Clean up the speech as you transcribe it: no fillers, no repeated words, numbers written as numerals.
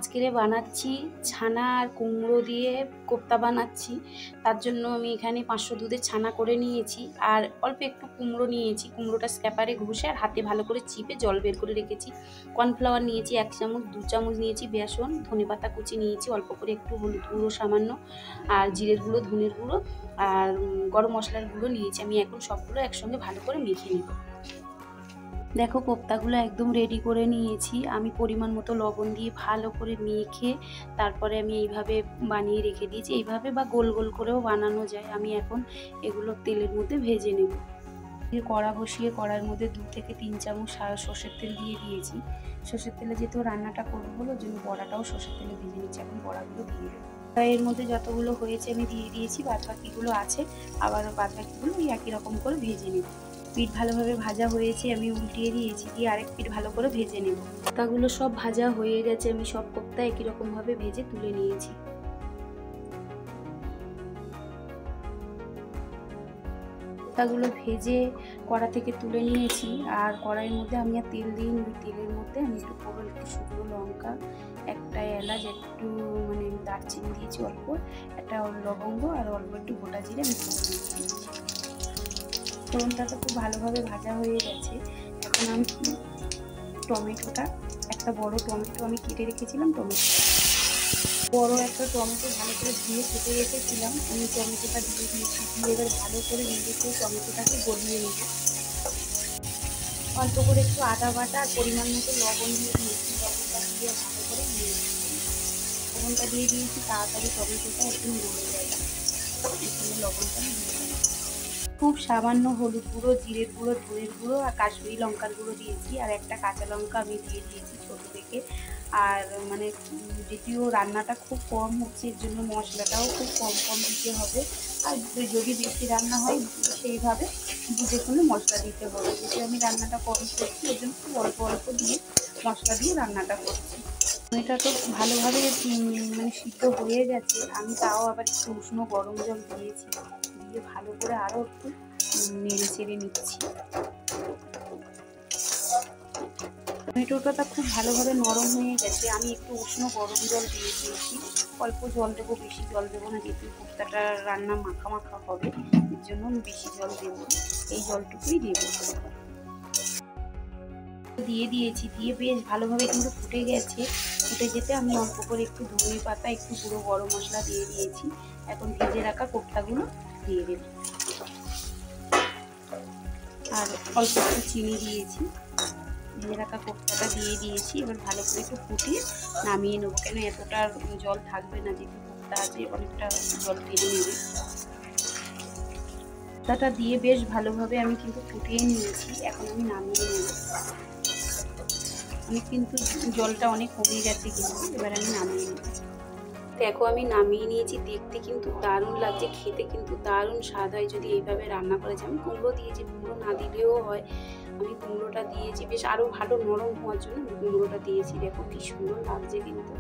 আজকে বানাচ্ছি ছানা আর কুমড়ো দিয়ে কোপ্তা বানাচ্ছি। তার জন্য আমি এখানে 500 দুধের ছানা করে নিয়েছি আর অল্প একটু কুমড়ো নিয়েছি। কুমড়োটা স্ক্যাপারে ঘষে আর হাতে ভালো করে চিপে জল বের করে রেখেছি। কর্নফ্লাওয়ার নিয়েছি 1 চামচ, 2 চামচ নিয়েছি বেসন, ধনেপাতা কুচি নিয়েছি, অল্প করে একটু হলুদ গুঁড়ো সামান্য, আর জিরের গুঁড়ো, ধনের গুঁড়ো আর গরম মশলার গুঁড়ো নিয়েছি। আমি এখন সবগুলো একসঙ্গে ভালো করে মেখে নেব। দেখো কোপ্তাগুলো একদম রেডি করে নিয়েছি। আমি পরিমাণ মতো লবণ দিয়ে ভালো করে মেখে তারপরে আমি এইভাবে বানিয়ে রেখে দিয়েছি। এইভাবে বা গোল গোল করেও বানানো যায়। আমি এখন এগুলো তেলের মধ্যে ভেজে নেব। কড়া বসিয়ে কড়ার মধ্যে 2 থেকে 3 চামচ সর্ষের তেল দিয়ে দিয়েছি। সর্ষের তেলে যেহেতু রান্নাটা করবো বলে ওই জন্য বড়াটাও সর্ষের তেলে ভেজে নিচ্ছি। এখন বড়াগুলো দিয়ে দেবো। এর মধ্যে যতগুলো হয়েছে আমি দিয়ে দিয়েছি, বাদবাকিগুলো আছে, আবার বাদবাকিগুলো ওই একই রকম করে ভেজে নেব। পিঠ ভালোভাবে ভাজা হয়েছে, আমি উল্টিয়ে দিয়েছি, দিয়ে আরেক পিঠ ভালো করে ভেজে নেব। কোপ্তাগুলো সব ভাজা হয়ে গেছে, আমি সব কোপ্তা একই রকমভাবে ভেজে তুলে নিয়েছি। কোপ্তাগুলো ভেজে কড়া থেকে তুলে নিয়েছি আর কড়াইয়ের মধ্যে আমি আর তেল দিইনি। তেলের মধ্যে আমি একটু শুকনো লঙ্কা, একটা এলাচ, একটু দারচিনি দিয়েছি অল্প, একটা লবঙ্গ আর অল্প একটু গোটা জিরে আমি ফোড়ন দিয়েছি। ফোড়নটা তো খুব ভালোভাবে ভাজা হয়ে গেছে। এখন আমি টমেটোটা, একটা বড় টমেটো আমি কেটে রেখেছিলাম, বড় একটা টমেটো ভালো করে ধুয়ে কেটে রেখেছিলাম, আমি টমেটোটা দিয়ে দিয়েছি। দিয়ে এবার ভালো করে নেড়ে টমেটোটাকে গলিয়ে নেব। অল্প করে একটু আদা বাটা আর পরিমাণ মতো লবণ দিয়ে দিয়েছি। লবণটা দিয়ে ভালো করে নিয়ে লবণটা দিয়ে দিয়েছি, তাড়াতাড়ি টমেটোটা একদম গলে যায়। এখানে লবণটা খুব সামান্য হলুদ গুঁড়ো, জিরের গুঁড়ো, ধনের গুঁড়ো আর কাশ্মীরি লঙ্কার গুঁড়ো দিয়েছি, আর একটা কাঁচা লঙ্কা আমি দিয়ে দিয়েছি ছোটো থেকে। আর যদিও রান্নাটা খুব কম হচ্ছে, এর জন্য মশলাটাও খুব কম কম দিতে হবে। আর যদি বেশি রান্না হয় সেইভাবে বুঝে শুনে মশলা দিতে হবে। যদি আমি রান্নাটা কম করছি ওই জন্য খুব অল্প অল্প দিয়ে মশলা দিয়ে রান্নাটা করছি। এটা তো ভালোভাবে সিদ্ধ হয়ে গেছে, আমি তাও আবার একটু উষ্ণ গরম জল দিয়েছি, দিয়ে ভালো করে আরও একটু নেড়ে চেড়ে নিচ্ছি। টমেটোটা খুব ভালোভাবে নরম হয়ে গেছে, আমি একটু উষ্ণ গরম জল দিয়ে দিয়েছি। অল্প জল দেবো, বেশি জল দেবো না, যেহেতু কোপ্তাটা রান্না মাখা মাখা হবে, এর জন্য আমি বেশি জল দেবো, এই জলটুকুই দেবো। দিয়ে দিয়েছি, দিয়ে বেশ ভালোভাবে কিন্তু ফুটে গেছে। ফুটে যেতে আমি অল্প করে একটু ধনে পাতা, একটু গুঁড়ো গরম মশলা দিয়ে দিয়েছি। এখন ভেজে রাখা কোপ্তাগুলো দিয়ে দেব আর অল্প একটু চিনি দিয়েছি। ভেজে রাখা কোপ্তাটা দিয়ে দিয়েছি। এবার ভালো করে একটু ফুটিয়ে নামিয়ে নেবো, কেন এতটা জল থাকবে না, যেহেতু কোপ্তা আছে অনেকটা জল টেনে নেবে। কোপ্তাটা দিয়ে বেশ ভালোভাবে আমি কিন্তু ফুটিয়ে নিয়েছি, এখন আমি নামিয়ে নেব। অনেক কিন্তু জলটা অনেক কমে গেছে, কিন্তু এবার আমি নামিয়ে নেব। দেখো আমি নামিয়ে নিয়েছি, দেখতে কিন্তু দারুণ লাগছে, খেতে কিন্তু দারুণ স্বাদ হয় যদি এইভাবে রান্না করেছি। আমি কুমড়ো দিয়েছি, কুমড়ো না দিলেও হয়, আমি কুমড়োটা দিয়েছি বেশ আরও ভালো নরম হওয়ার জন্য আমি কুমড়োটা দিয়েছি। দেখো কি সুন্দর লাগছে কিন্তু।